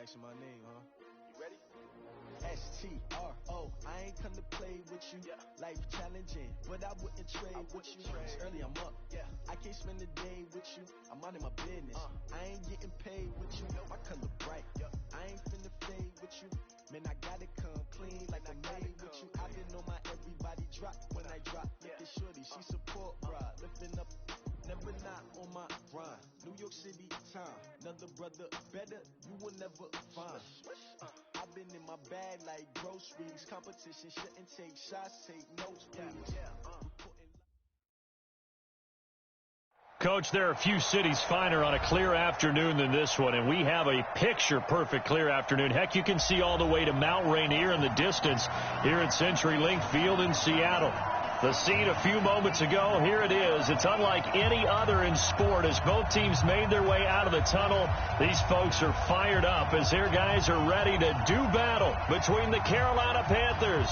asking my name, huh? You ready? S-T-R-O, I ain't come to play with you. Life challenging, but I wouldn't trade with you. Early I'm up, I can't spend the day with you. I'm out in my business, I ain't getting paid with you. My color bright, I ain't finna fade with you. Man, I gotta come clean like I made with you. I didn't know my everybody drop when I drop. Look at shorty, she support ride, lifting up. Never not on my grind. New York City time. Another brother better, you will never find. I've been in my bag like groceries. Competition shouldn't take shots, take notes, please. Coach, there are a few cities finer on a clear afternoon than this one, and we have a picture-perfect clear afternoon. Heck, you can see all the way to Mount Rainier in the distance here at CenturyLink Field in Seattle. The scene a few moments ago, here it is. It's unlike any other in sport. As both teams made their way out of the tunnel, these folks are fired up as their guys are ready to do battle between the Carolina Panthers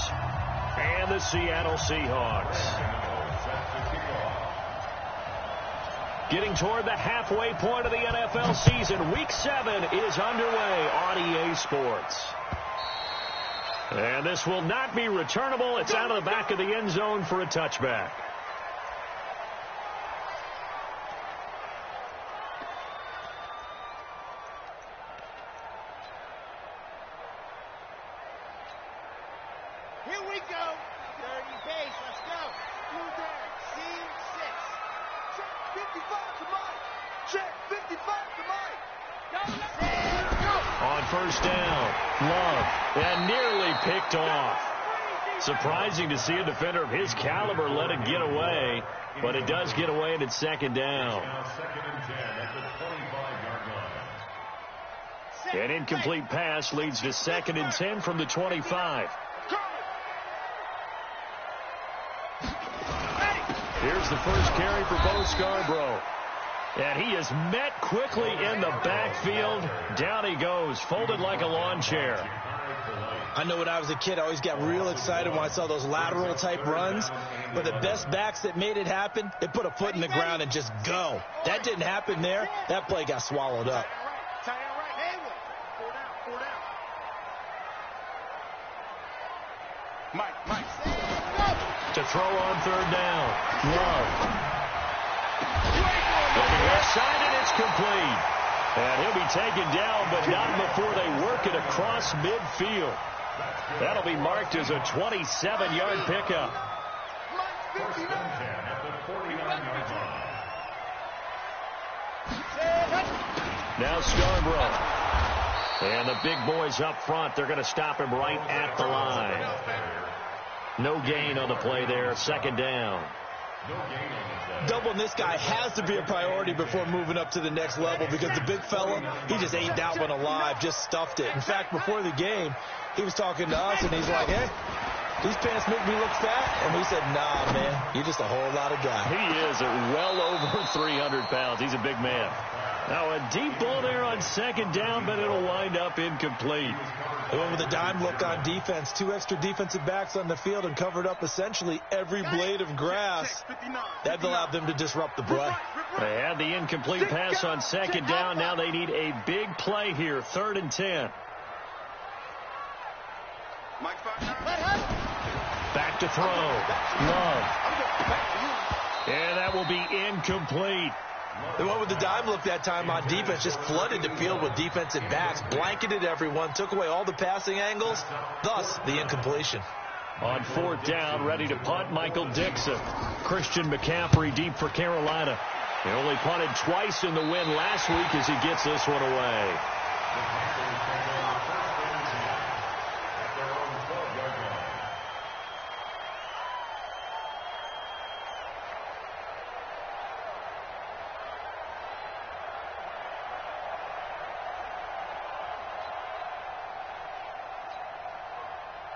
and the Seattle Seahawks. Getting toward the halfway point of the NFL season, Week 7 is underway on EA Sports. And this will not be returnable. It's out of the back of the end zone for a touchback. Here we go. 30 base. Let's go. Blue there. C6. Check 55 to Mike. Check 55 to Mike. Go, go. On first down, Love, and nearly picked off. Surprising to see a defender of his caliber let it get away, but it does get away and it's second down. An incomplete pass leads to 2nd and 10 from the 25. Here's the first carry for Bo Scarborough. And he is met quickly in the backfield. Down he goes, folded like a lawn chair. I know when I was a kid, I always got real excited when I saw those lateral-type runs. But the best backs that made it happen, they put a foot in the ground and just go. That didn't happen there. That play got swallowed up. Mike. To throw on third down. Love. Looking left side, and it's complete. And he'll be taken down, but not before they work it across midfield. That'll be marked as a 27-yard pickup. Now Scarborough. And the big boys up front, they're going to stop him right at the line. No gain on the play there, second down. Doubling this guy has to be a priority before moving up to the next level because the big fella, he just ate that one alive, just stuffed it. In fact, before the game, he was talking to us, and he's like, hey, these pants make me look fat. And we said, nah, man, you're just a whole lot of guy. He is at well over 300 pounds. He's a big man. Now a deep ball there on second down, but it'll wind up incomplete. They went with a dime look on defense. 2 extra defensive backs on the field and covered up essentially every blade of grass. That allowed them to disrupt the play. They had the incomplete pass on second down. Now they need a big play here, 3rd and 10. Back to throw. Love. And that will be incomplete. They went with the dime look that time on defense, just flooded the field with defensive backs, blanketed everyone, took away all the passing angles, thus the incompletion. On 4th down, ready to punt, Michael Dixon. Christian McCaffrey deep for Carolina. He only punted twice in the win last week as he gets this one away.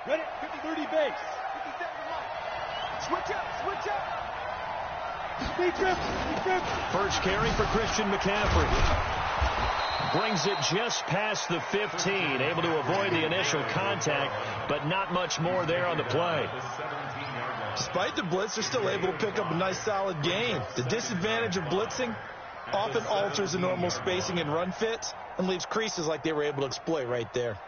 Ready? 50-30 base. 57 Switch up. Speed trip. First carry for Christian McCaffrey. Brings it just past the 15. Able to avoid the initial contact, but not much more there on the play. Despite the blitz, they're still able to pick up a nice solid gain. The disadvantage of blitzing often alters the normal spacing and run fit. and leaves creases like they were able to exploit right there.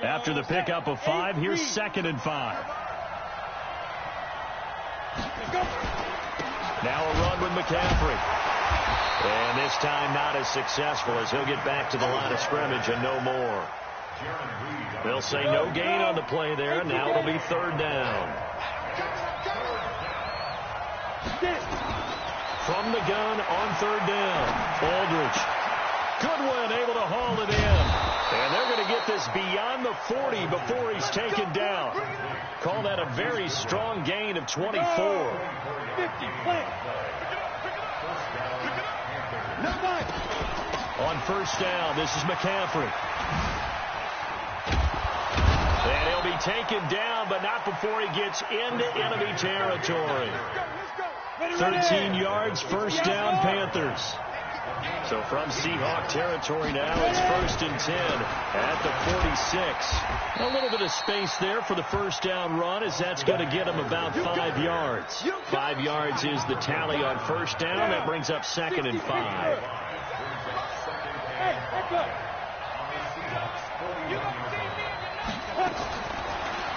After the pickup of 5, here's 2nd and 5. Now a run with McCaffrey. And this time not as successful as he'll get back to the line of scrimmage and no more. They'll say no gain on the play there. Now it'll be 3rd down. From the gun on 3rd down. Aldridge. Goodwin able to haul it in. And they're going to get this beyond the 40 before he's taken down. Call that a very strong gain of 24. 50, On 1st down, this is McCaffrey. And he'll be taken down, but not before he gets into enemy territory. 13 yards, 1st down, Panthers. So from Seahawk territory now, it's 1st and 10 at the 46. A little bit of space there for the 1st down run, as that's going to get him about 5 yards. 5 yards is the tally on 1st down. That brings up 2nd and 5.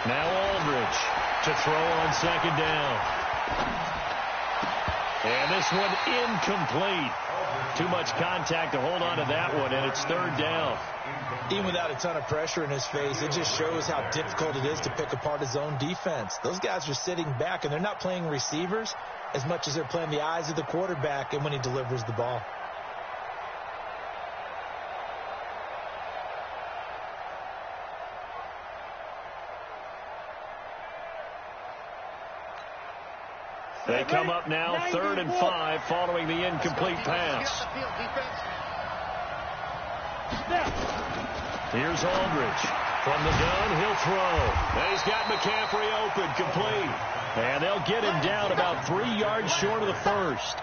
Now Aldridge to throw on 2nd down. And this one incomplete. Too much contact to hold on to that one, and it's 3rd down. Even without a ton of pressure in his face, it just shows how difficult it is to pick apart his own defense. Those guys are sitting back, and they're not playing receivers as much as they're playing the eyes of the quarterback and when he delivers the ball. They come up now 3rd and 5 following the incomplete pass. Here's Aldridge. From the gun, he'll throw. And he's got McCaffrey open, complete. And they'll get him down about 3 yards short of the 1st.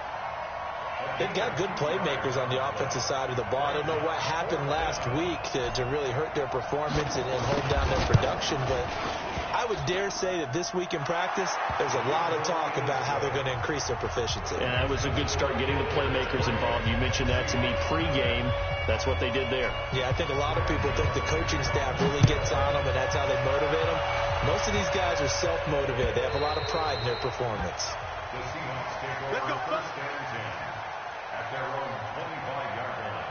They've got good playmakers on the offensive side of the ball. I don't know what happened last week to really hurt their performance and hold down their production, but I would dare say that this week in practice, there's a lot of talk about how they're going to increase their proficiency. And that was a good start, getting the playmakers involved. You mentioned that to me pregame. That's what they did there. Yeah, I think a lot of people think the coaching staff really gets on them, and that's how they motivate them. Most of these guys are self-motivated. They have a lot of pride in their performance. The Seahawks take over on 1st and 10 at their own 25-yard line.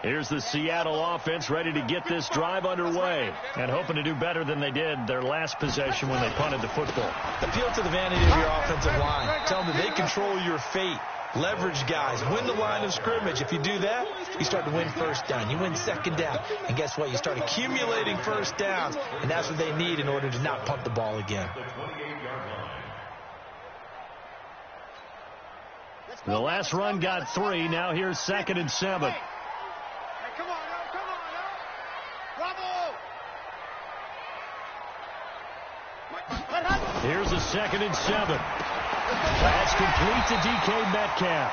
Here's the Seattle offense ready to get this drive underway and hoping to do better than they did their last possession when they punted the football. Appeal to the vanity of your offensive line. Tell them that they control your fate. Leverage guys. Win the line of scrimmage. If you do that, you start to win 1st down. You win 2nd down. And guess what? You start accumulating 1st downs. And that's what they need in order to not punt the ball again. The last run got 3. Now here's 2nd and 7. Come on, Bravo! Here's a 2nd and 7. Pass complete to DK Metcalf.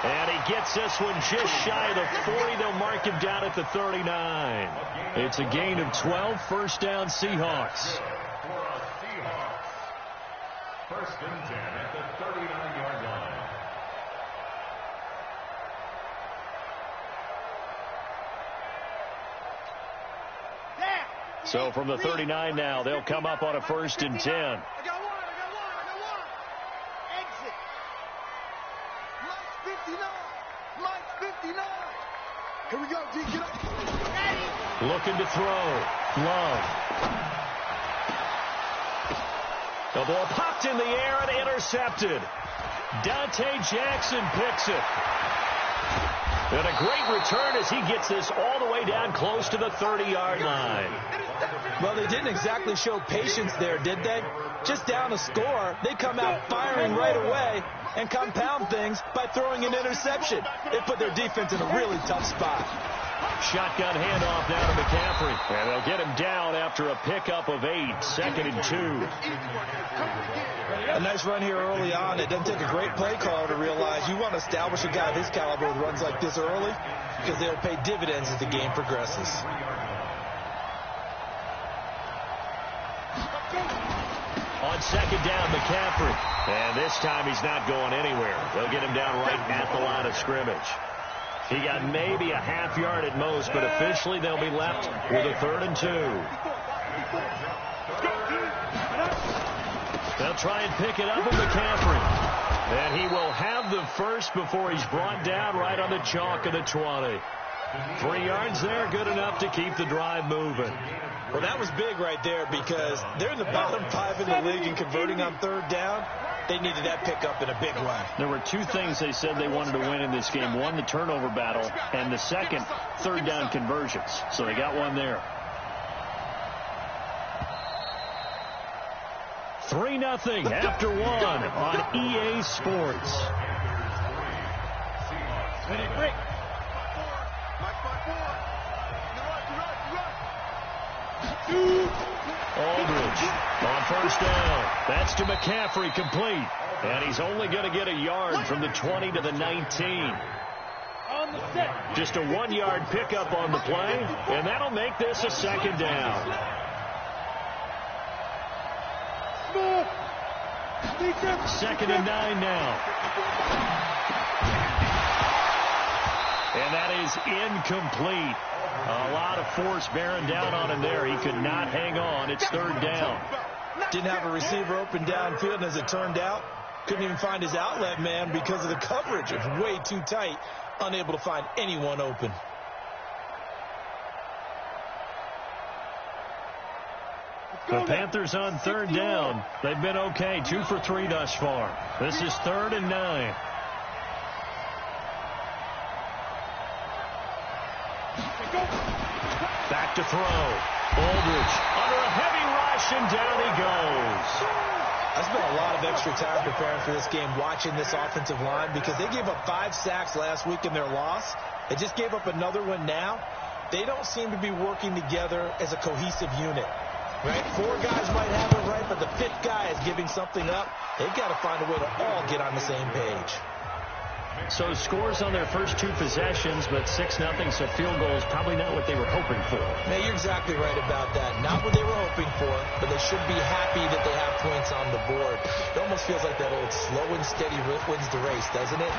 And he gets this one just shy of the 40. They'll mark him down at the 39. It's a gain of 12. 1st down, Seahawks. For a Seahawks. 1st and 10 at the 39-yard line. So from the 39 now, they'll come up on a 1st and 10. I got one. Exit. Mike's 59. Here we go, D. Get up. Ready. Looking to throw. Love. The ball popped in the air and intercepted. Dante Jackson picks it. And a great return as he gets this all the way down close to the 30-yard line. Well, they didn't exactly show patience there, did they? Just down a score, they come out firing right away and compound things by throwing an interception. They put their defense in a really tough spot. Shotgun handoff now to McCaffrey. And they'll get him down after a pickup of 8. 2nd and 2. A nice run here early on. It doesn't take a great play caller to realize you want to establish a guy of his caliber with runs like this early because they'll pay dividends as the game progresses. On second down, McCaffrey. And this time he's not going anywhere. They'll get him down right at the line of scrimmage. He got maybe a half yard at most, but officially they'll be left with a 3rd and 2. They'll try and pick it up with McCaffrey. And he will have the first before he's brought down right on the chalk of the 20. 3 yards there, good enough to keep the drive moving. Well, that was big right there because they're in the bottom 5 in the league and converting on 3rd down. They needed that pickup in a big way. There were 2 things they said they wanted to win in this game. One, the turnover battle, and the second, 3rd down conversions. So they got one there. 3-0 after 1 on EA Sports. Aldridge on 1st down. That's to McCaffrey, complete. And he's only going to get a yard from the 20 to the 19. Just a 1-yard pickup on the play, and that'll make this a 2nd down. Second and 9 now. And that is incomplete. A lot of force bearing down on him there. He could not hang on. It's 3rd down. Didn't have a receiver open downfield, and as it turned out, couldn't even find his outlet man because of the coverage. It was way too tight, unable to find anyone open. The Panthers on 3rd down. They've been okay, 2 for 3 thus far. This is 3rd and 9. Back to throw. Aldridge under a heavy rush, and down he goes. I spent a lot of extra time preparing for this game watching this offensive line because they gave up 5 sacks last week in their loss. They just gave up another one now. They don't seem to be working together as a cohesive unit. Right? 4 guys might have it right, but the 5th guy is giving something up. They've got to find a way to all get on the same page. So scores on their first 2 possessions, but 6-0, so field goal is probably not what they were hoping for. Now, you're exactly right about that. Not what they were hoping for, but they should be happy that they have points on the board. It almost feels like that old slow and steady wins the race, doesn't it?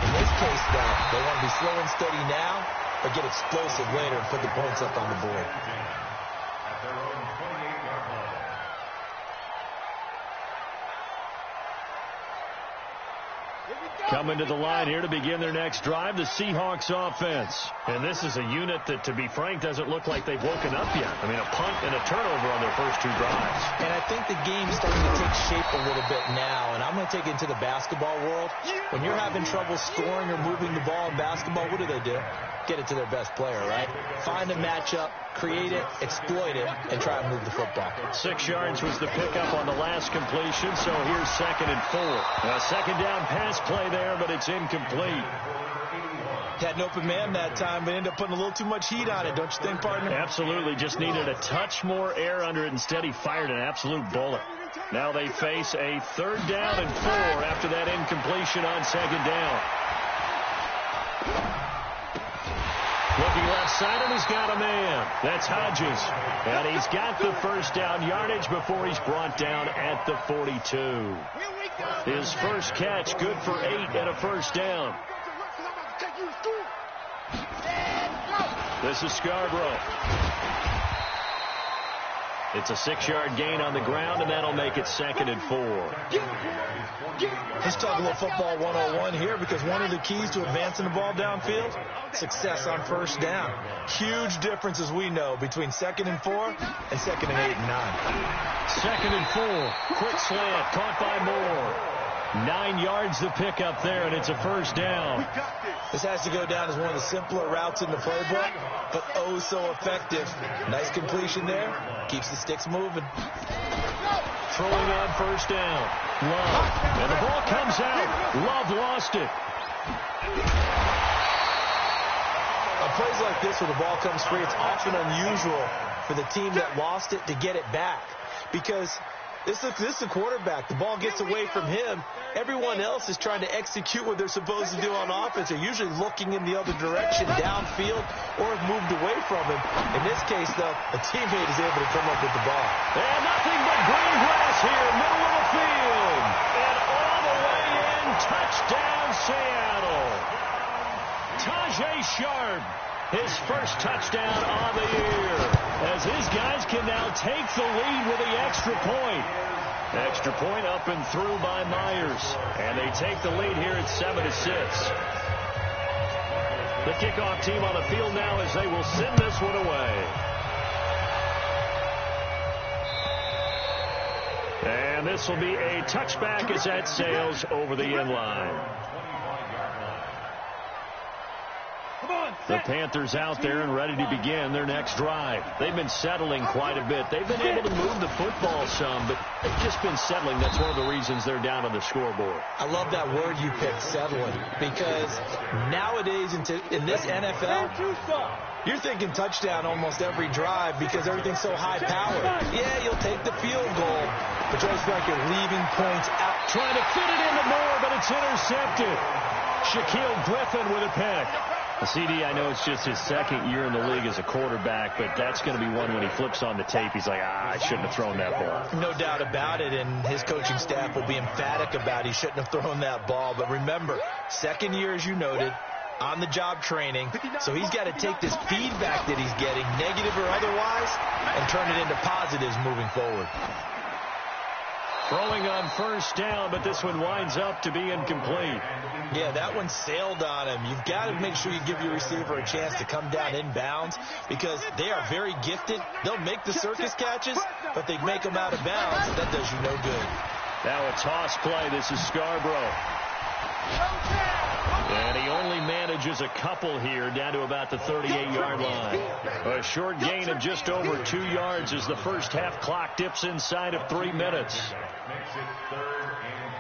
In this case, though, they want to be slow and steady now, but get explosive later and put the points up on the board. Coming to the line here to begin their next drive, the Seahawks offense. And this is a unit that, to be frank, doesn't look like they've woken up yet. I mean, a punt and a turnover on their first 2 drives. And I think the game's starting to take shape a little bit now. And I'm going to take it into the basketball world. When you're having trouble scoring or moving the ball in basketball, what do? Get it to their best player, right? Find a matchup, create it, exploit it, and try to move the football. 6 yards was the pickup on the last completion, so here's 2nd and 4. A 2nd down pass play there, but it's incomplete. Had an open man that time, but ended up putting a little too much heat on it, don't you think, partner? Absolutely. Just needed a touch more air under it. Instead, he fired an absolute bullet. Now they face a 3rd down and 4 after that incompletion on 2nd down. Looking left side, and he's got a man. That's Hodges. And he's got the 1st down yardage before he's brought down at the 42. His first catch, good for 8 and a 1st down. This is Scarborough. It's a 6-yard gain on the ground, and that'll make it 2nd and 4. Let's talk a little football 101 here, because one of the keys to advancing the ball downfield, success on 1st down. Huge difference, as we know, between 2nd and 4 and 2nd and 8 and 9. 2nd and 4. Quick slant, caught by Moore. 9 yards to pick up there, and it's a 1st down. This has to go down as one of the simpler routes in the playbook, but oh so effective. Nice completion there. Keeps the sticks moving. Throwing on 1st down. Love. And the ball comes out. Love lost it. On plays like this where the ball comes free, it's often unusual for the team that lost it to get it back. Because This is a quarterback. The ball gets away from him. Everyone else is trying to execute what they're supposed to do on offense. They're usually looking in the other direction, downfield, or have moved away from him. In this case, though, a teammate is able to come up with the ball. And nothing but green grass here, middle of the field. And all the way in, touchdown Seattle. Tajay Sharp, his first touchdown on the year, as his guys can now take the lead with the extra point. Extra point up and through by Myers, and they take the lead here at 7-6. The kickoff team on the field now as they will send this one away. And this will be a touchback as that sails over the end line. The Panthers out there and ready to begin their next drive. They've been settling quite a bit. They've been able to move the football some, but they've just been settling. That's one of the reasons they're down on the scoreboard. I love that word you picked, settling, because nowadays in this NFL, you're thinking touchdown almost every drive because everything's so high-powered. Yeah, you'll take the field goal, but you always feel like you're leaving points out. Trying to fit it into Moore, but it's intercepted. Shaquille Griffin with a pick. CD, I know it's just his second year in the league as a quarterback, but that's going to be one when he flips on the tape. He's like, I shouldn't have thrown that ball. No doubt about it, and his coaching staff will be emphatic about he shouldn't have thrown that ball. But remember, second year, as you noted, on-the-job training, so he's got to take this feedback that he's getting, negative or otherwise, and turn it into positives moving forward. Throwing on first down, but this one winds up to be incomplete. Yeah, that one sailed on him. You've got to make sure you give your receiver a chance to come down inbounds because they are very gifted. They'll make the circus catches, but they make them out of bounds. That does you no good. Now a toss play. This is Scarborough. And he only manages a couple here down to about the 38-yard line. A short gain of just over 2 yards as the first half clock dips inside of 3 minutes. Makes it 3rd and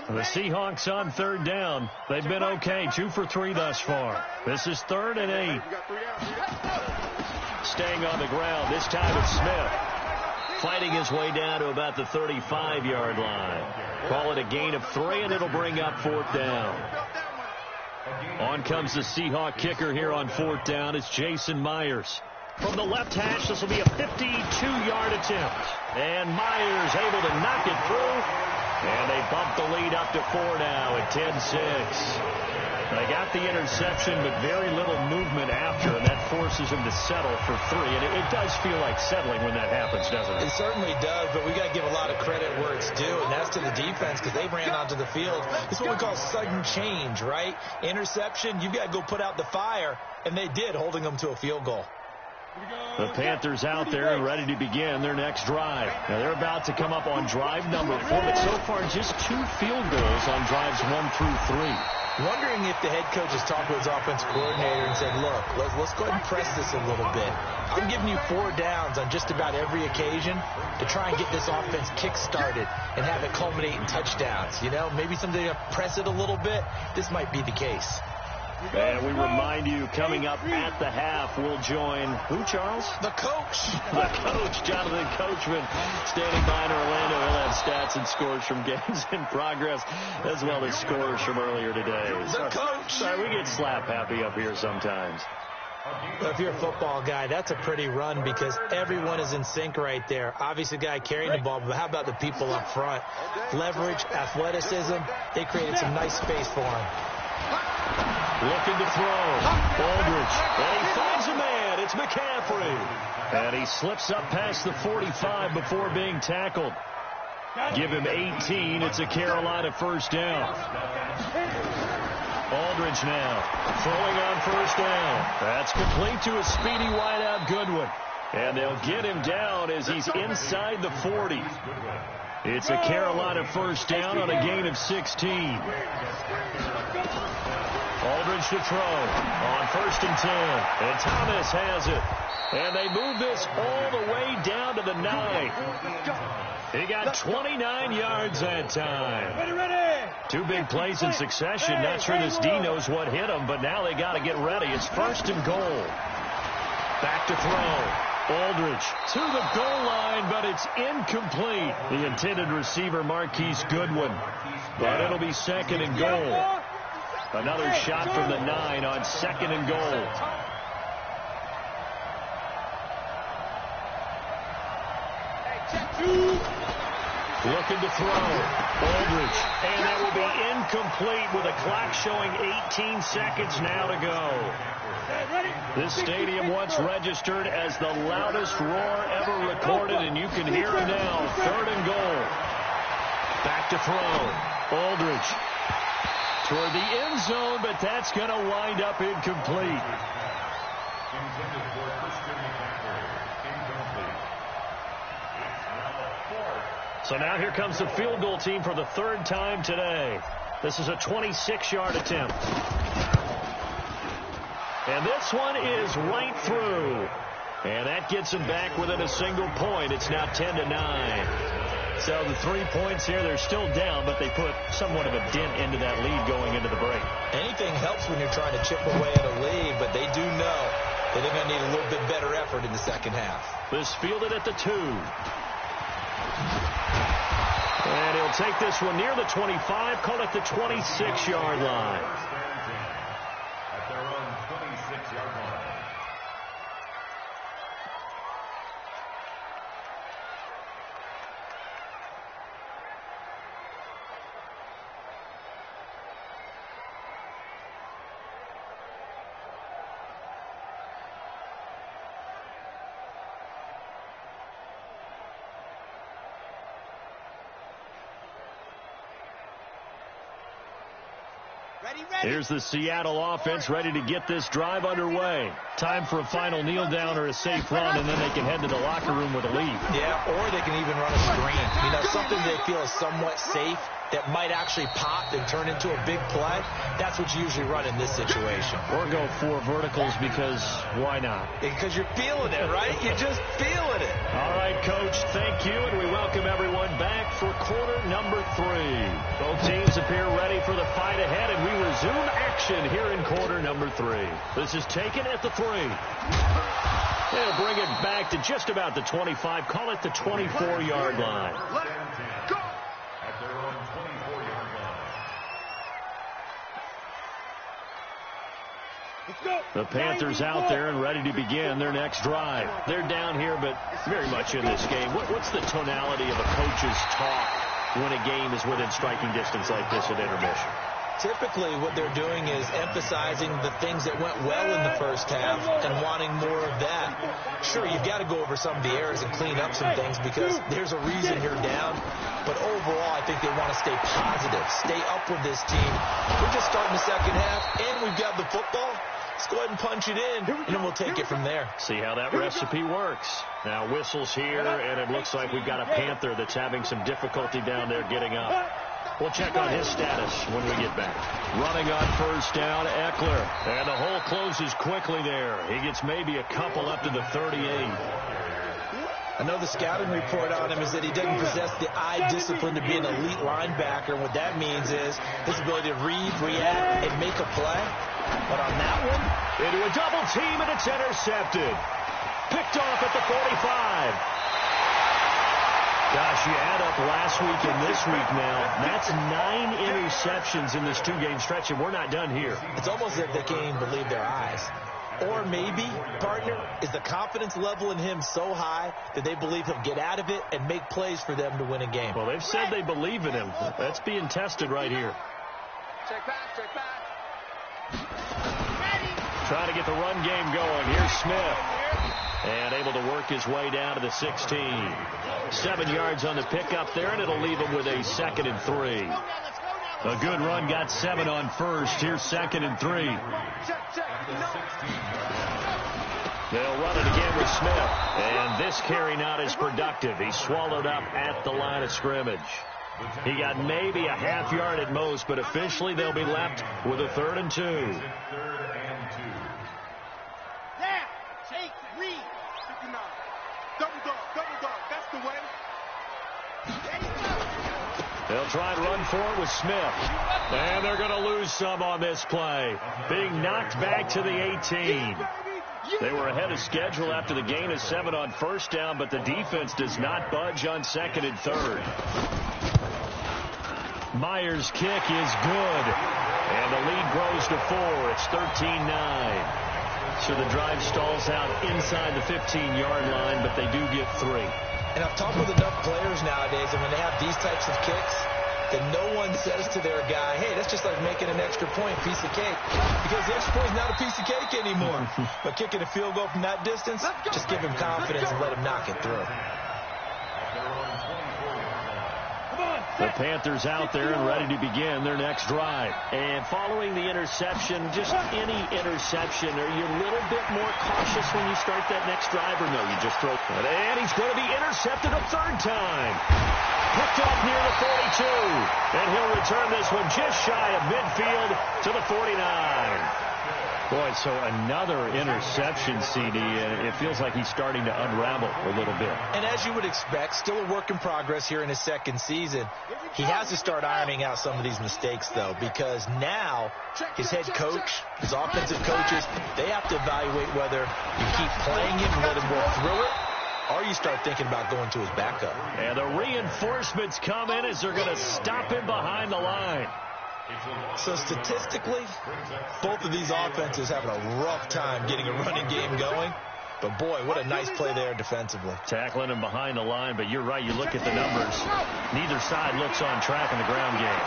8. The Seahawks on third down. They've been okay, 2 for 3 thus far. This is 3rd and 8. Staying on the ground. This time it's Smith. Fighting his way down to about the 35-yard line. Call it a gain of 3, and it'll bring up 4th down. On comes the Seahawk kicker here on 4th down. It's Jason Myers. From the left hash, this will be a 52-yard attempt. And Myers able to knock it through. And they bump the lead up to 4 now at 10-6. They got the interception, but very little movement after, and that forces him to settle for 3. And it does feel like settling when that happens, doesn't it? It certainly does, but we got to give a lot of credit where it's due, and that's to the defense because they ran onto the field. It's what we call sudden change, right? Interception, you've got to go put out the fire, and they did, holding them to a field goal. The Panthers out there and ready to begin their next drive. Now they're about to come up on drive number 4, but so far just 2 field goals on drives 1 through 3. Wondering if the head coach has talked to his offensive coordinator and said, look, let's go ahead and press this a little bit. I'm giving you 4 downs on just about every occasion to try and get this offense kick-started and have it culminate in touchdowns. You know, maybe something to press it a little bit. This might be the case. And we remind you, coming up at the half, we'll join who, Charles? The coach. The coach, Jonathan Coachman, standing by in Orlando. He'll have stats and scores from games in progress, as well as scores from earlier today. The coach. Sorry, we get slap happy up here sometimes. Well, if you're a football guy, that's a pretty run because everyone is in sync right there. Obviously, the guy carrying the ball, but how about the people up front? Leverage, athleticism, they created some nice space for him. Looking to throw. Aldridge. And he finds a man. It's McCaffrey. And he slips up past the 45 before being tackled. Give him 18. It's a Carolina first down. Aldridge now throwing on first down. That's complete to a speedy wideout Goodwin. And they'll get him down as he's inside the 40. It's a Carolina first down on a gain of 16. Aldridge to throw on 1st and 10. And Thomas has it. And they move this all the way down to the 9. He got 29 yards that time. Two big plays in succession. Not sure this D knows what hit him, but now they got to get ready. It's 1st and goal. Back to throw. Aldridge to the goal line, but it's incomplete. The intended receiver, Marquise Goodwin. But it'll be 2nd and goal. Another shot from the 9 on 2nd and goal. Looking to throw. Aldridge. And that will be incomplete with a clock showing 18 seconds now to go. This stadium once registered as the loudest roar ever recorded, and you can hear it now. 3rd and goal. Back to throw. Aldridge toward the end zone, but that's going to wind up incomplete. Intended for Christian McCaffrey. Incomplete. It's now 4th. So now here comes the field goal team for the 3rd time today. This is a 26-yard attempt. And this one is right through. And that gets them back within a single point. It's now 10-9. So the 3 points here, they're still down, but they put somewhat of a dent into that lead going into the break. Anything helps when you're trying to chip away at a lead, but they do know that they're going to need a little bit better effort in the second half. This fielded at the 2. And he'll take this one near the 25, call it the 26-yard line. At their own 26-yard line. Here's the Seattle offense ready to get this drive underway. Time for a final kneel down or a safe run, and then they can head to the locker room with a lead. Yeah, or they can even run a screen. You know, something they feel is somewhat safe that might actually pop and turn into a big play. That's what you usually run in this situation. Or go 4 verticals because why not? Because you're feeling it, right? You're just feeling it. All right, Coach, thank you, and we welcome everyone back for quarter number 3. Both teams appear ready for the fight ahead, and we resume action here in quarter number 3. This is taken at the 3. They'll bring it back to just about the 25. Call it the 24-yard line. At their own 24-yard line. The Panthers out there and ready to begin their next drive. They're down here, but very much in this game. What's the tonality of a coach's talk when a game is within striking distance like this at intermission? Typically, what they're doing is emphasizing the things that went well in the first half and wanting more of that. Sure, you've got to go over some of the errors and clean up some things because there's a reason you're down. But overall, I think they want to stay positive, stay up with this team. We're just starting the second half, and we've got the football. Let's go ahead and punch it in, and then we'll take it from there. See how that recipe works. Now whistles here, and it looks like we've got a Panther that's having some difficulty down there getting up. We'll check on his status when we get back. Running on first down, Eckler. And the hole closes quickly there. He gets maybe a couple up to the 38. I know the scouting report on him is that he doesn't possess the eye discipline to be an elite linebacker. What that means is his ability to read, react, and make a play. But on that one, into a double team, and it's intercepted. Picked off at the 45. Gosh, you add up last week and this week now, that's 9 interceptions in this 2-game stretch, and we're not done here. It's almost as if they can't even believe their eyes. Or maybe, partner, is the confidence level in him so high that they believe he'll get out of it and make plays for them to win a game. Well, they've said they believe in him. That's being tested right here. Check back, check back. Trying to get the run game going. Here's Smith. And able to work his way down to the 16. 7 yards on the pickup there, and it'll leave him with a 2nd and 3. A good run, got 7 on first. Here's 2nd and 3. They'll run it again with Smith. And this carry not as productive. He's swallowed up at the line of scrimmage. He got maybe a half yard at most, but officially they'll be left with a 3rd and 2. They'll try and run for it with Smith. And they're going to lose some on this play. Being knocked back to the 18. They were ahead of schedule after the gain of 7 on first down, but the defense does not budge on second and third. Myers' kick is good. And the lead grows to 4. It's 13-9. So the drive stalls out inside the 15-yard line, but they do get 3. And I've talked with enough players nowadays, and when they have these types of kicks, that no one says to their guy, hey, that's just like making an extra point, piece of cake. Because the extra point is not a piece of cake anymore. But kicking a field goal from that distance, just give him confidence and let him knock it through. The Panthers out there and ready to begin their next drive. And following the interception, just any interception, are you a little bit more cautious when you start that next drive, or no, you just throw it? And he's going to be intercepted a third time. Picked off near the 42. And he'll return this one just shy of midfield to the 49. Boy, so another interception, CD, and it feels like he's starting to unravel a little bit. And as you would expect, still a work in progress here in his second season. He has to start ironing out some of these mistakes, though, because now his head coach, his offensive coaches, they have to evaluate whether you keep playing him and let him work through it, or you start thinking about going to his backup. And the reinforcements come in as they're going to stop him behind the line. So statistically, both of these offenses having a rough time getting a running game going. But, boy, what a nice play there defensively. Tackling him behind the line, but you're right. You look at the numbers. Neither side looks on track in the ground game.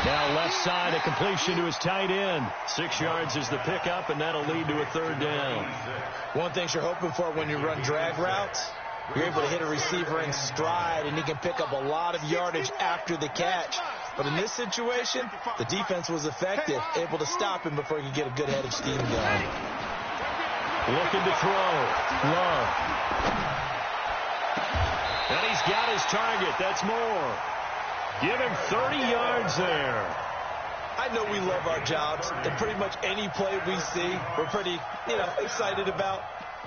Now left side, a completion to his tight end. 6 yards is the pickup, and that'll lead to a third down. One thing you're hoping for when you run drag routes, you're able to hit a receiver in stride, and he can pick up a lot of yardage after the catch. But in this situation, the defense was effective, able to stop him before he could get a good head of steam going. Looking to throw. Love. And he's got his target. That's more. Give him 30 yards there. I know we love our jobs, and pretty much any play we see, we're pretty, excited about.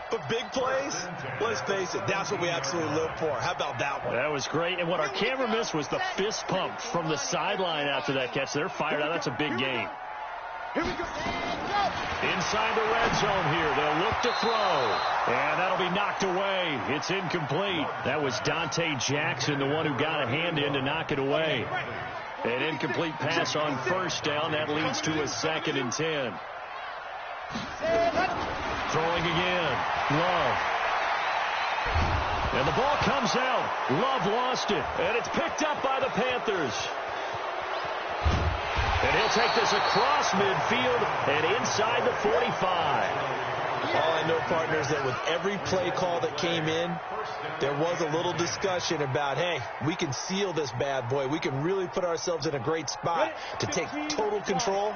But big plays, let's face it, that's what we absolutely live for. How about that one? That was great. And what our camera missed was the fist pump from the sideline after that catch. They're fired out. That's a big game. Here we go. Inside the red zone here. They'll look to throw. And that'll be knocked away. It's incomplete. That was Dante Jackson, the one who got a hand in to knock it away. An incomplete pass on first down. That leads to a 2nd and 10. Throwing again. Love. And the ball comes out. Love lost it. And it's picked up by the Panthers. And he'll take this across midfield and inside the 45. All I know, partners, that with every play call that came in, there was a little discussion about, hey, we can seal this bad boy. We can really put ourselves in a great spot to take total control,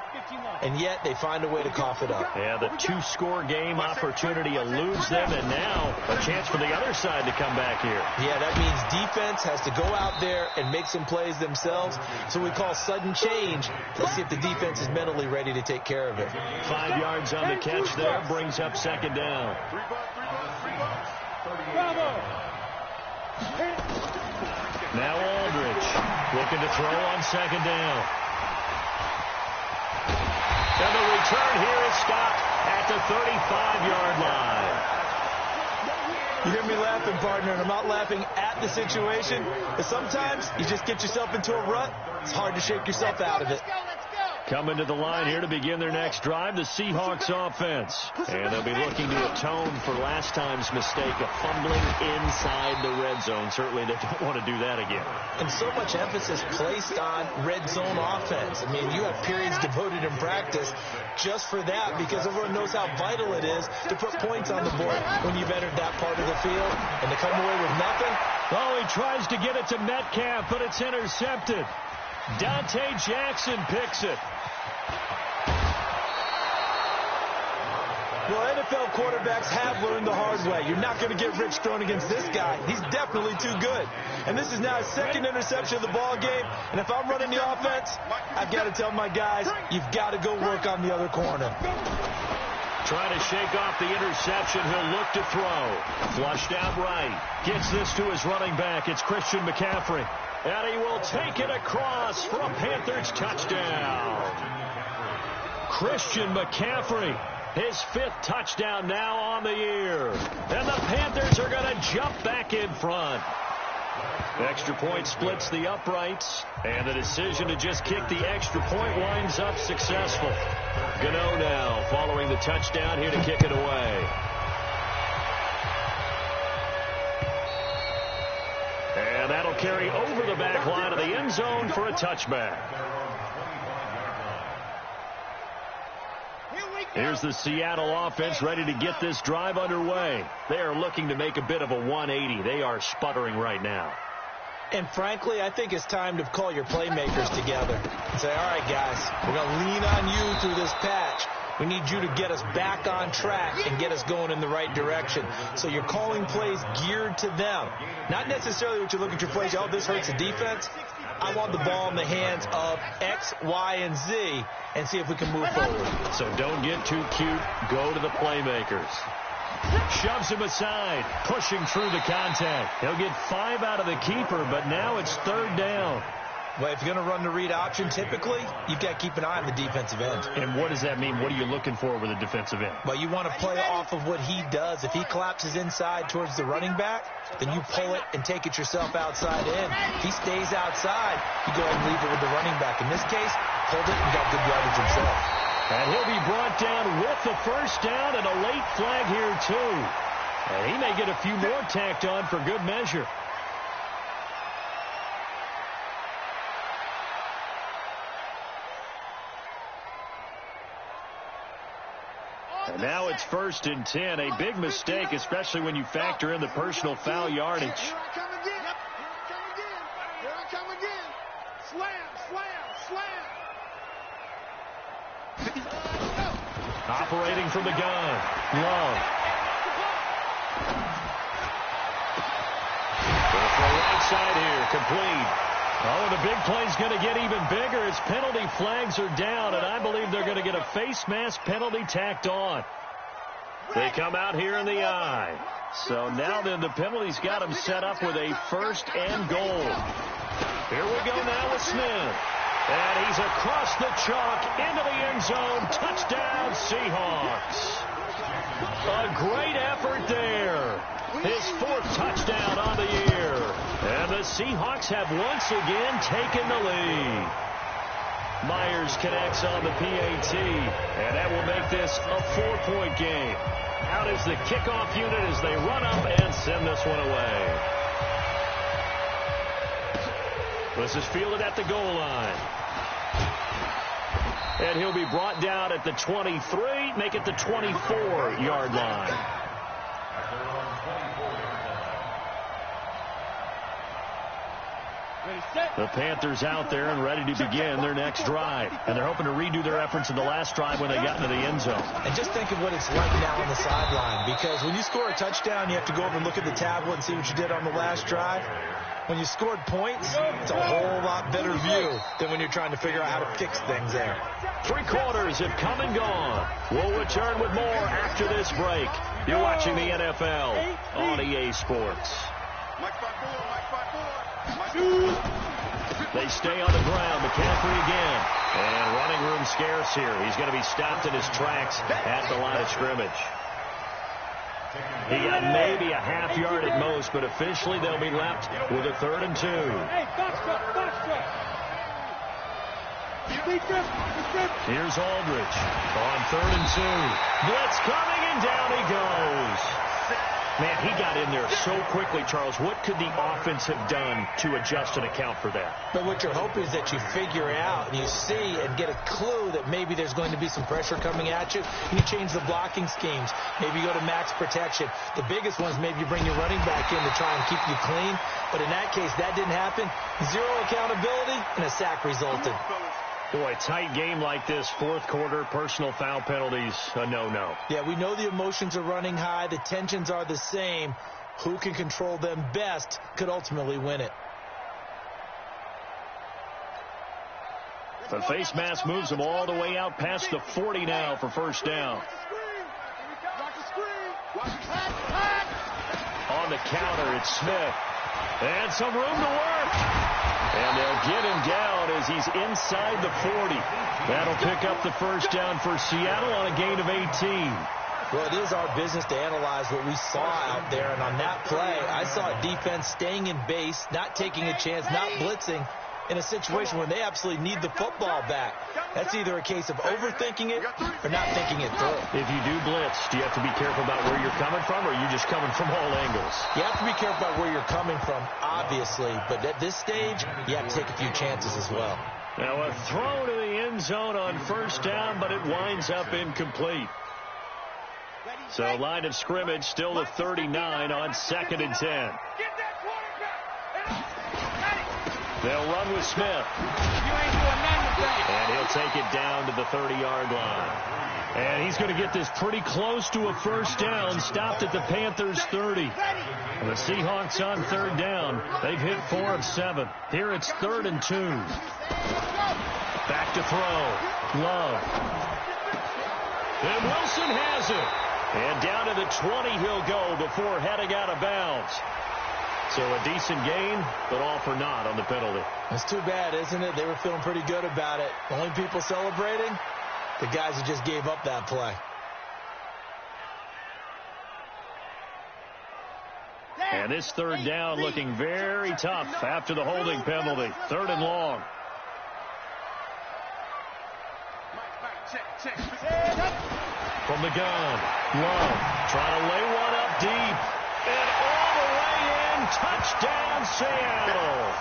and yet they find a way to cough it up. Yeah, the 2-score game opportunity eludes them, and now a chance for the other side to come back here. Yeah, that means defense has to go out there and make some plays themselves. So we call sudden change. Let's see if the defense is mentally ready to take care of it. 5 yards on the catch there, brings up 2nd down. Now Aldridge looking to throw on 2nd down. And the return here is stopped at the 35-yard line. You hear me laughing, partner, and I'm not laughing at the situation. But sometimes you just get yourself into a rut. It's hard to shake yourself out of it. Coming to the line here to begin their next drive, the Seahawks offense. And they'll be looking to atone for last time's mistake of fumbling inside the red zone. Certainly they don't want to do that again. And so much emphasis placed on red zone offense. I mean, you have periods devoted in practice just for that, because everyone knows how vital it is to put points on the board when you've entered that part of the field. And to come away with nothing. Oh, he tries to get it to Metcalf, but it's intercepted. Dante Jackson picks it. Well, NFL quarterbacks have learned the hard way. You're not going to get rich thrown against this guy. He's definitely too good. And this is now his 2nd interception of the ball game. And if I'm running the offense, I've got to tell my guys, you've got to go work on the other corner. Trying to shake off the interception. He'll look to throw. Flushed out right. Gets this to his running back. It's Christian McCaffrey. And he will take it across for a Panthers touchdown. Christian McCaffrey, his 5th touchdown now on the year. And the Panthers are going to jump back in front. Extra point splits the uprights, and the decision to just kick the extra point winds up successful. Gano now following the touchdown here to kick it away. And that'll carry over the back line of the end zone for a touchback. Here's the Seattle offense ready to get this drive underway. They are looking to make a bit of a 180. They are sputtering right now. And frankly, I think it's time to call your playmakers together and say, all right, guys, we're going to lean on you through this patch. We need you to get us back on track and get us going in the right direction. So you're calling plays geared to them. Not necessarily what you look at your plays, oh, this hurts the defense. I want the ball in the hands of X, Y, and Z and see if we can move forward. So don't get too cute. Go to the playmakers. Shoves him aside, pushing through the contact. He'll get 5 out of the keeper, but now it's 3rd down. Well, if you're going to run the read option, typically, you've got to keep an eye on the defensive end. And what does that mean? What are you looking for with a defensive end? Well, you want to play off of what he does. If he collapses inside towards the running back, then you pull it and take it yourself outside in. If he stays outside, you go ahead and leave it with the running back. In this case, pulled it and got good yardage himself. And he'll be brought down with the 1st down and a late flag here, too. And he may get a few more tacked on for good measure. And now it's 1st and 10. A big mistake, especially when you factor in the personal foul yardage. Here I come again. Here I come again. Slam, slam, slam. Operating from the gun. Love. For the right side here. Complete. Oh, the big play's going to get even bigger as penalty flags are down, and I believe they're going to get a face mask penalty tacked on. They come out here in the eye. So now then the penalty's got them set up with a 1st and goal. Here we go now with Smith. And he's across the chalk into the end zone. Touchdown, Seahawks. A great effort there. His 4th touchdown on the year. And the Seahawks have once again taken the lead. Myers connects on the PAT. And that will make this a 4-point game. Out is the kickoff unit as they run up and send this one away. This is fielded at the goal line. And he'll be brought down at the 23, make it the 24-yard line. The Panthers out there and ready to begin their next drive. And they're hoping to redo their efforts in the last drive when they got into the end zone. And just think of what it's like now on the sideline. Because when you score a touchdown, you have to go over and look at the tablet and see what you did on the last drive. When you scored points, it's a whole lot better view than when you're trying to figure out how to fix things there. 3 quarters have come and gone. We'll return with more after this break. You're watching the NFL on EA Sports. They stay on the ground. McCaffrey again. And running room scarce here. He's going to be stopped in his tracks at the line of scrimmage. He got maybe a half yard at most, but officially they'll be left with a 3rd and 2. Here's Aldridge on 3rd and 2. Blitz coming, and down he goes. Man, he got in there so quickly, Charles. What could the offense have done to adjust and account for that? But what you're hoping is that you figure out and you see and get a clue that maybe there's going to be some pressure coming at you. And you change the blocking schemes. Maybe you go to max protection. The biggest ones, maybe you bring your running back in to try and keep you clean. But in that case, that didn't happen. 0 accountability, and a sack resulted. Boy, tight game like this, 4th quarter, personal foul penalties, a no-no. Yeah, we know the emotions are running high. The tensions are the same. Who can control them best could ultimately win it. The face mask moves them all the way out past the 40 now for 1st down. On the counter, it's Smith. And some room to work. And they'll get him down as he's inside the 40. That'll pick up the first down for Seattle on a gain of 18. Well, it is our business to analyze what we saw out there. And on that play, I saw a defense staying in base, not taking a chance, not blitzing in a situation where they absolutely need the football back. That's either a case of overthinking it or not thinking it through. If you do blitz, do you have to be careful about where you're coming from, or are you just coming from all angles? You have to be careful about where you're coming from, obviously. But at this stage, you have to take a few chances as well. Now a throw to the end zone on first down, but it winds up incomplete. So line of scrimmage still the 39 on 2nd and 10. They'll run with Smith. And he'll take it down to the 30-yard line. And he's going to get this pretty close to a first down, stopped at the Panthers' 30. And the Seahawks on 3rd down. They've hit 4 of 7. Here it's 3rd and 2. Back to throw. Love. And Wilson has it. And down to the 20 he'll go before heading out of bounds. So a decent gain, but all for naught on the penalty. It's too bad, isn't it? They were feeling pretty good about it. The only people celebrating, the guys who just gave up that play. And this 3rd down looking very tough after the holding penalty. 3rd and long. From the gun, Love trying to lay one up deep. And all the way in, touchdown Seattle.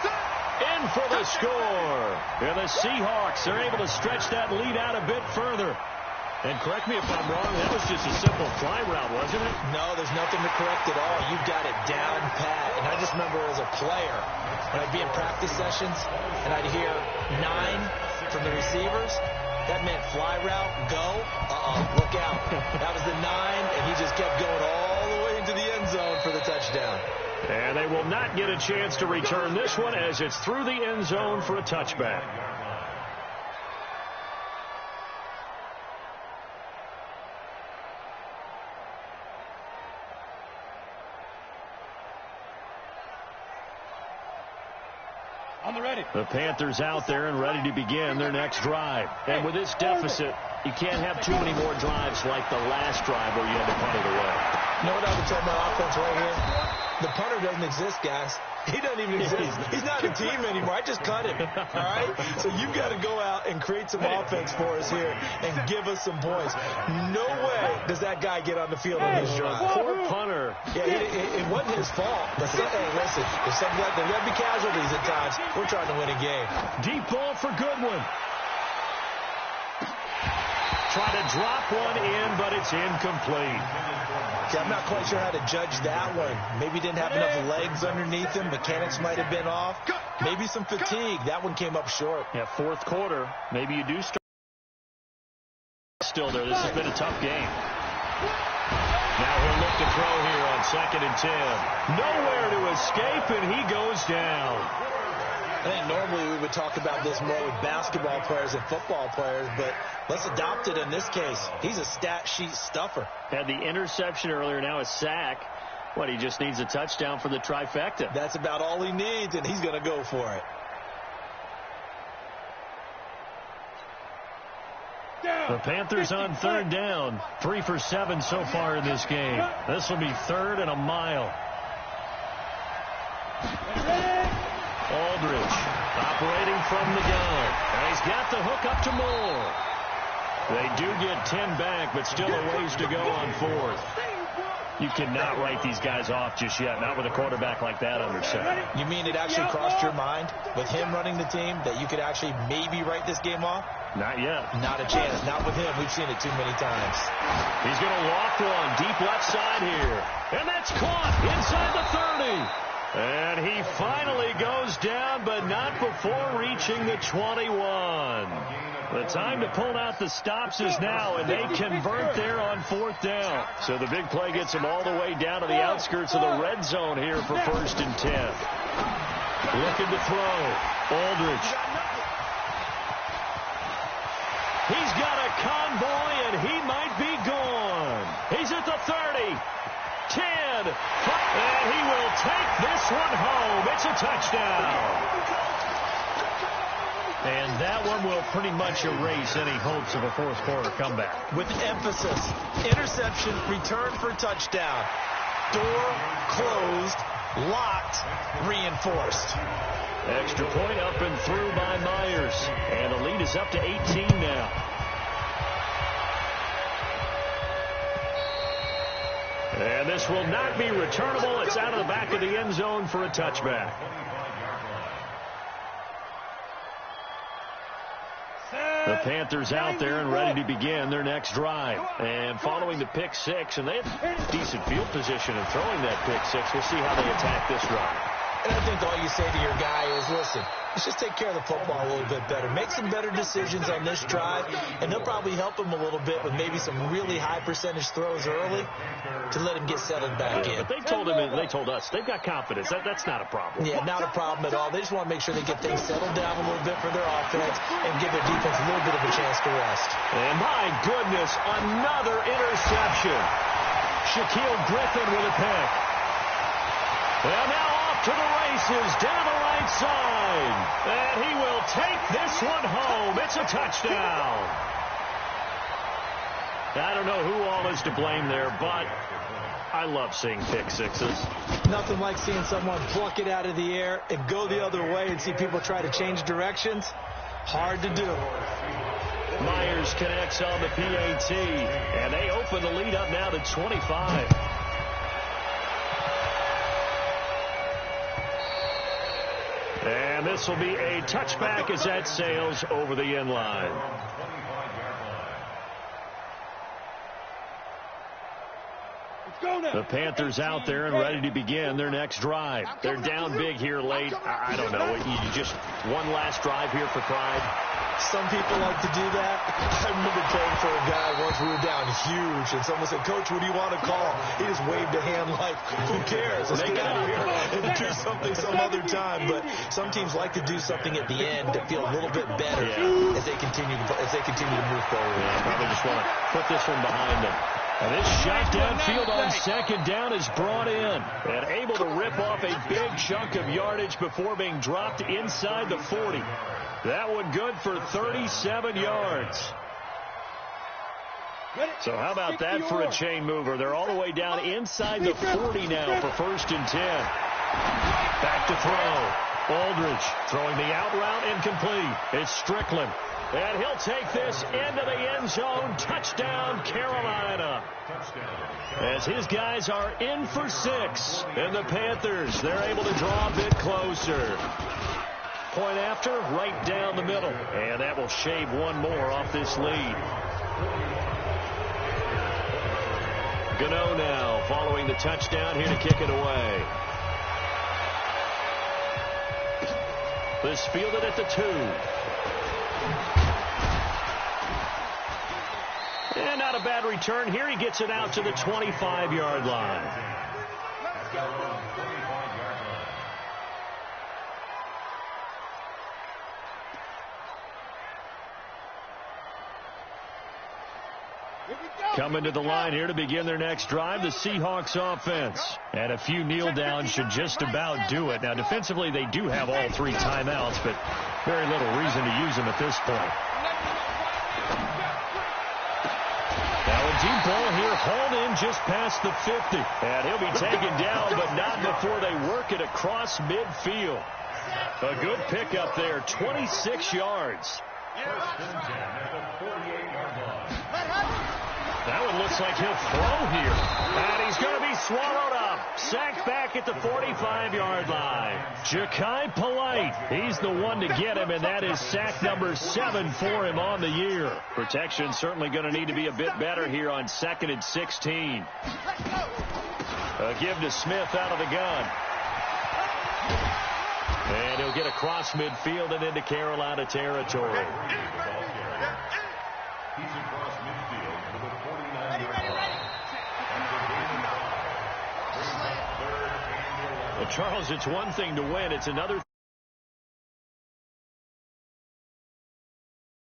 In for the score. And the Seahawks are able to stretch that lead out a bit further. And correct me if I'm wrong, that was just a simple fly route, wasn't it? No, there's nothing to correct at all. You've got it down pat. And I just remember as a player, when I'd be in practice sessions, and I'd hear 9 from the receivers, that meant fly route, go, look out. That was the 9, and he just kept going all the way into the end zone for the touchdown. And they will not get a chance to return this one as it's through the end zone for a touchback. The Panthers out there and ready to begin their next drive. And with this deficit, you can't have too many more drives like the last drive where you had to punt it away. You know what I would tell my offense right here? The punter doesn't exist, guys. He doesn't even exist. He's not a team anymore. I just cut him. All right? So you've got to go out and create some offense for us here and give us some points. No way does that guy get on the field on this drive. Poor punter. Yeah, it wasn't his fault. But hey, listen, there's going to be casualties at times. We're trying to win a game. Deep ball for Goodwin. Try to drop one in, but it's incomplete. I'm not quite sure how to judge that one. Maybe didn't have enough legs underneath him. Mechanics might have been off. Maybe some fatigue. That one came up short. Yeah, 4th quarter. Maybe you do start still there. This has been a tough game. Now he'll look to throw here on 2nd and 10. Nowhere to escape, and he goes down. I think normally we would talk about this more with basketball players and football players, but let's adopt it in this case. He's a stat sheet stuffer. Had the interception earlier, now a sack. What, he just needs a touchdown for the trifecta. That's about all he needs, and he's going to go for it. The Panthers on 3rd down. 3 for 7 so far in this game. This will be 3rd and a mile. Aldridge operating from the gun. And he's got the hook up to Moore. They do get 10 back, but still a ways to go on 4th. You cannot write these guys off just yet, not with a quarterback like that under center. You mean it actually crossed your mind with him running the team that you could actually maybe write this game off? Not yet. Not a chance. Not with him. We've seen it too many times. He's going to walk one deep left side here. And that's caught inside the 30. And he finally goes down, but not before reaching the 21. The time to pull out the stops is now, and they convert there on 4th down. So the big play gets them all the way down to the outskirts of the red zone here for 1st and 10. Looking to throw. Aldridge. He's got a convoy, and he might be gone. He's at the 30. 10. And he will take this one home. It's a touchdown. And that one will pretty much erase any hopes of a fourth quarter comeback. With emphasis, interception, return for touchdown. Door closed, locked, reinforced. Extra point up and through by Myers. And the lead is up to 18 now. And this will not be returnable. It's out of the back of the end zone for a touchback. The Panthers out there and ready to begin their next drive. And following the pick six, and they have decent field position in throwing that pick six. We'll see how they attack this drive. And I think all you say to your guy is, listen, let's just take care of the football a little bit better. Make some better decisions on this drive, and they'll probably help him a little bit with maybe some really high percentage throws early to let him get settled back in. But they told him, and they told us, they've got confidence. That's not a problem. Yeah, not a problem at all. They just want to make sure they get things settled down a little bit for their offense and give their defense a little bit of a chance to rest. And my goodness, another interception. Shaquille Griffin with a pick. And now off to the races down the right side. And he will take this one home. It's a touchdown. I don't know who all is to blame there, but I love seeing pick sixes. Nothing like seeing someone pluck it out of the air and go the other way and see people try to change directions. Hard to do. Myers connects on the PAT, and they open the lead up now to 25. And this will be a touchback as that sails over the end line. The Panthers out there and ready to begin their next drive. They're down big here late. I don't know. You just one last drive here for pride. Some people like to do that. I remember playing for a guy once. We were down huge, and someone said, "Coach, what do you want to call?" He just waved a hand like, "Who cares? Let's get out of here and do something some other time." But some teams like to do something at the end to feel a little bit better as they continue to move forward. Yeah, probably just want to put this one behind them. And this shot downfield on second down is brought in and able to rip off a big chunk of yardage before being dropped inside the 40. That one good for 37 yards. So how about that for a chain mover? They're all the way down inside the 40 now for 1st and 10. Back to throw. Aldridge throwing the out route incomplete. It's Strickland. And he'll take this into the end zone. Touchdown, Carolina. As his guys are in for 6. And the Panthers, they're able to draw a bit closer. Point after, right down the middle. And that will shave one more off this lead. Gano now following the touchdown here to kick it away. This fielded at the 2. And not a bad return here. He gets it out to the 25-yard line. Coming to the line here to begin their next drive, the Seahawks offense. And a few kneel downs should just about do it. Now, defensively, they do have all 3 timeouts, but very little reason to use them at this point. Now a deep ball here, hauled in just past the 50. And he'll be taken down, but not before they work it across midfield. A good pickup there, 26 yards. That one looks like he'll throw here. And he's going to be swallowed up. Sacked back at the 45-yard line. Ja'Kai Polite, he's the one to get him, and that is sack number 7 for him on the year. Protection certainly going to need to be a bit better here on 2nd and 16. A give to Smith out of the gun. And he'll get across midfield and into Carolina territory. He's across midfield for the 49-yard line. Well, Charles, it's one thing to win. It's another